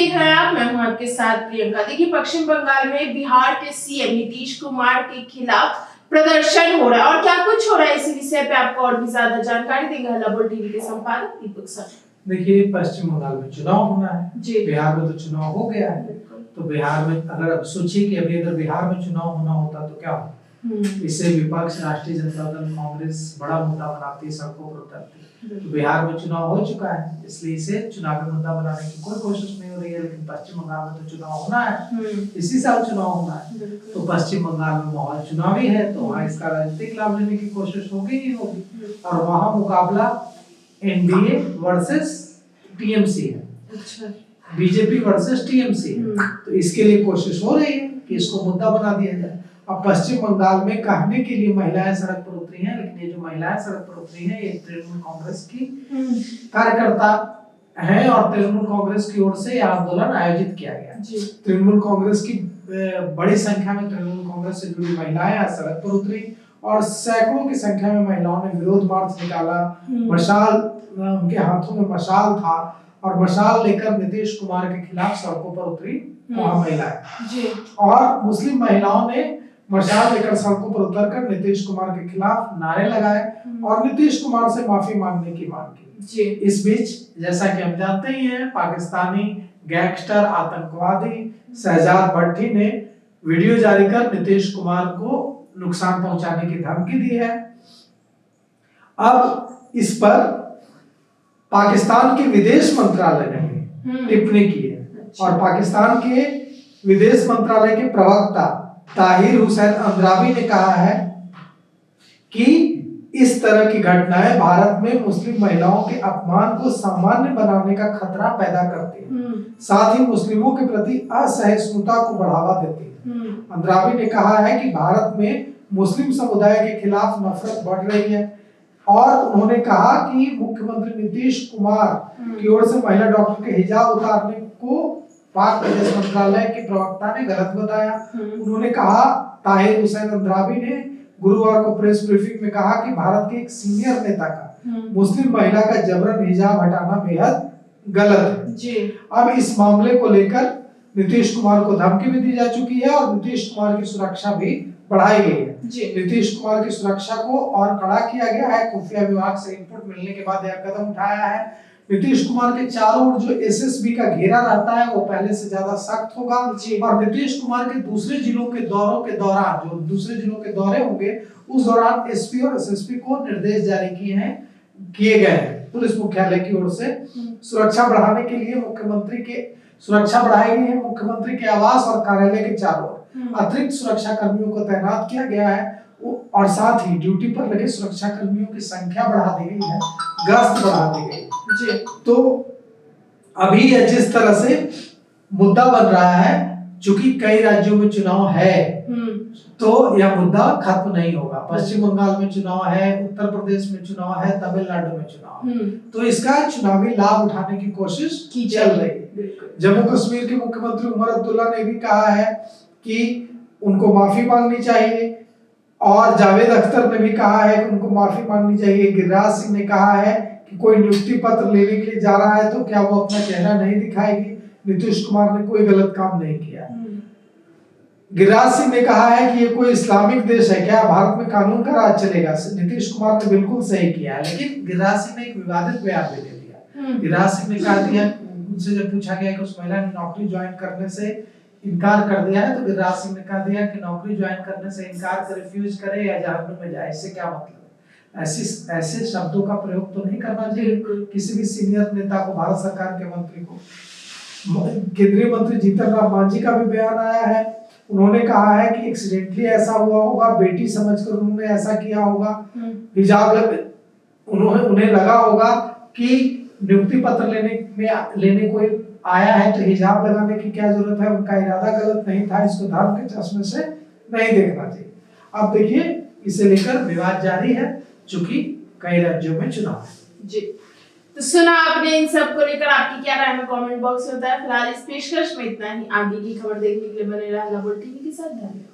देख रहे हैं आप, मैं हूं आपके साथ प्रियंका। देखिए, पश्चिम बंगाल में बिहार के सीएम नीतीश कुमार के खिलाफ प्रदर्शन हो रहा है और क्या कुछ हो रहा है, इसी विषय पे आपको और भी ज्यादा जानकारी देंगे हल्ला बोल टीवी के संपादक दीपक सर। देखिए, पश्चिम बंगाल में चुनाव होना है जी। बिहार में तो चुनाव हो गया है, तो बिहार में अगर अब सोचिए कि अभी अगर बिहार में चुनाव होना होता तो क्या होता। इससे विपक्ष राष्ट्रीय जनता दल कांग्रेस बड़ा मुद्दा बनाती है, सड़कों पर उतरती। तो बिहार में चुनाव हो चुका है, इसलिए इसे चुनावी मुद्दा बनाने की कोई कोशिश नहीं हो रही है। लेकिन पश्चिम बंगाल में तो चुनाव होना है, इसी साल चुनाव होना है, तो पश्चिम बंगाल में माहौल चुनावी है, तो वहाँ इसका राजनीतिक लाभ लेने की कोशिश होगी ही होगी। और वहाँ मुकाबला एनडीए वर्सेस टीएमसी है, बीजेपी वर्सेस टीएमसी है। तो इसके लिए कोशिश हो रही है कि इसको मुद्दा बना दिया जाए। अब पश्चिम बंगाल में कहने के लिए महिलाएं सड़क पर उतरी हैं, लेकिन ये जो महिलाएं सड़क पर उतरी हैं, ये तृणमूल कांग्रेस की कार्यकर्ता हैं और तृणमूल कांग्रेस की ओर से यह आंदोलन आयोजित किया गया। तृणमूल कांग्रेस की बड़ी संख्या में तृणमूल कांग्रेस से जुड़ी महिलाएं आज सड़क पर उतरी और सैकड़ों की संख्या में महिलाओं ने विरोध मार्च निकाला। मशाल, उनके हाथों में मशाल था और मशाल लेकर नीतीश कुमार के खिलाफ सड़कों पर उतरी वहां महिलाएं। और मुस्लिम महिलाओं ने मशाल लेकर सड़कों पर उतरकर नीतीश कुमार के खिलाफ नारे लगाए और नीतीश कुमार से माफी मांगने की मांग की। इस बीच जैसा कि हम जानते ही हैं, पाकिस्तानी गैंगस्टर आतंकवादी शहजाद भट्टी ने वीडियो जारी कर नीतीश कुमार को नुकसान पहुंचाने की धमकी दी है। अब इस पर पाकिस्तान के विदेश मंत्रालय ने भी टिप्पणी की है और पाकिस्तान के विदेश मंत्रालय के प्रवक्ता ताहिर हुसैन अंद्राबी ने कहा है कि इस तरह की घटनाएं भारत में मुस्लिम महिलाओं के अपमान को सामान्य बनाने का खतरा पैदा करती है, साथ ही मुस्लिमों के प्रति असहिष्णुता को बढ़ावा देती है। अंद्राबी ने कहा है कि भारत में मुस्लिम समुदाय के खिलाफ नफरत बढ़ रही है और उन्होंने कहा कि मुख्यमंत्री नीतीश कुमार की ओर से महिला डॉक्टर के हिजाब उतारने को पाक विदेश मंत्रालय के प्रवक्ता ने गलत बताया। उन्होंने कहा, ताहिर हुसैन अंद्राबी ने गुरुवार को प्रेस ब्रीफिंग में कहा कि भारत के एक सीनियर नेता का मुस्लिम महिला का जबरन हिजाब हटाना बेहद गलत है। अब इस मामले को लेकर नीतीश कुमार को धमकी भी दी जा चुकी है और नीतीश कुमार की सुरक्षा भी बढ़ाई गई है। नीतीश कुमार की सुरक्षा को और कड़ा किया गया है। खुफिया विभाग से इनपुट मिलने के बाद यह कदम उठाया है। नीतीश कुमार के चारों ओर जो एसएसबी का घेरा रहता है वो पहले से ज्यादा सख्त होगा और नीतीश कुमार के दूसरे जिलों के दौरों के दौरान, जो दूसरे जिलों के दौरे होंगे, उस दौरान एसपी और एसएसपी को निर्देश जारी किए गए हैं। पुलिस मुख्यालय की ओर से सुरक्षा बढ़ाने के लिए मुख्यमंत्री के सुरक्षा बढ़ाई गई है। मुख्यमंत्री के आवास और कार्यालय के चारों ओर अतिरिक्त सुरक्षा कर्मियों को तैनात किया गया है और साथ ही ड्यूटी पर लगे सुरक्षा कर्मियों की संख्या बढ़ा दी गई है, गश्त बढ़ा दी गई है। तो अभी यह जिस तरह से मुद्दा बन रहा है, चूंकि कई राज्यों में चुनाव है, तो यह मुद्दा खत्म नहीं होगा। पश्चिम बंगाल में चुनाव है, उत्तर प्रदेश में चुनाव है, तमिलनाडु में चुनाव है, तो इसका चुनावी लाभ उठाने की कोशिश चल रही है। जम्मू कश्मीर के मुख्यमंत्री उमर अब्दुल्ला ने भी कहा है कि उनको माफी मांगनी चाहिए और जावेद अख्तर ने भी कहा है कि उनको माफी मांगनी चाहिए। गिरिराज सिंह ने कहा है कि कोई नियुक्ति पत्र लेने के लिए जा रहा है तो क्या वो अपना चेहरा नहीं दिखाएगी। नीतीश कुमार ने कोई गलत काम नहीं किया। गिरिराज सिंह ने कहा है कि ये कोई इस्लामिक देश है क्या, भारत में कानून का राज चलेगा। नीतीश कुमार ने बिल्कुल सही किया है, लेकिन गिरिराज सिंह ने एक विवादित बयान भी दे दिया। गिरिराज सिंह ने कहा दिया, उनसे जब पूछा गया कि उस महिला ने नौकरी ज्वाइन करने से इनकार कर दिया है, तो गिरिराज सिंह ने कहा दिया कि नौकरी ज्वाइन करने से इनकार कर रिफ्यूज करे या जहन्नुम में जाए, इससे क्या मतलब। ऐसे शब्दों का प्रयोग तो नहीं करना चाहिए किसी भी सीनियर नेता को, भारत सरकार के मंत्री को। केंद्रीय मंत्री जीतन राम मांझी का भी बयान आया है। उन्होंने कहा है कि एक्सीडेंटली ऐसा हुआ होगा, बेटी समझकर उन्होंने ऐसा किया होगा। हिजाब उन्हें लगा होगा कि नियुक्ति पत्र लेने कोई आया है तो हिजाब लगाने की क्या जरूरत है, उनका इरादा गलत नहीं था, इसको धर्म के चश्मे से नहीं देखना चाहिए। अब देखिए, इसे लेकर विवाद जारी है, चूंकि कई राज्यों में चुनाव है। जी, तो सुना आपने। इन सब को लेकर आपकी क्या राय है कमेंट बॉक्स में बताएं। फिलहाल इस पेशकश में इतना ही। आगे की खबर देखने के लिए बने रहिए हल्ला बोल टीवी के साथ। धन्यवाद।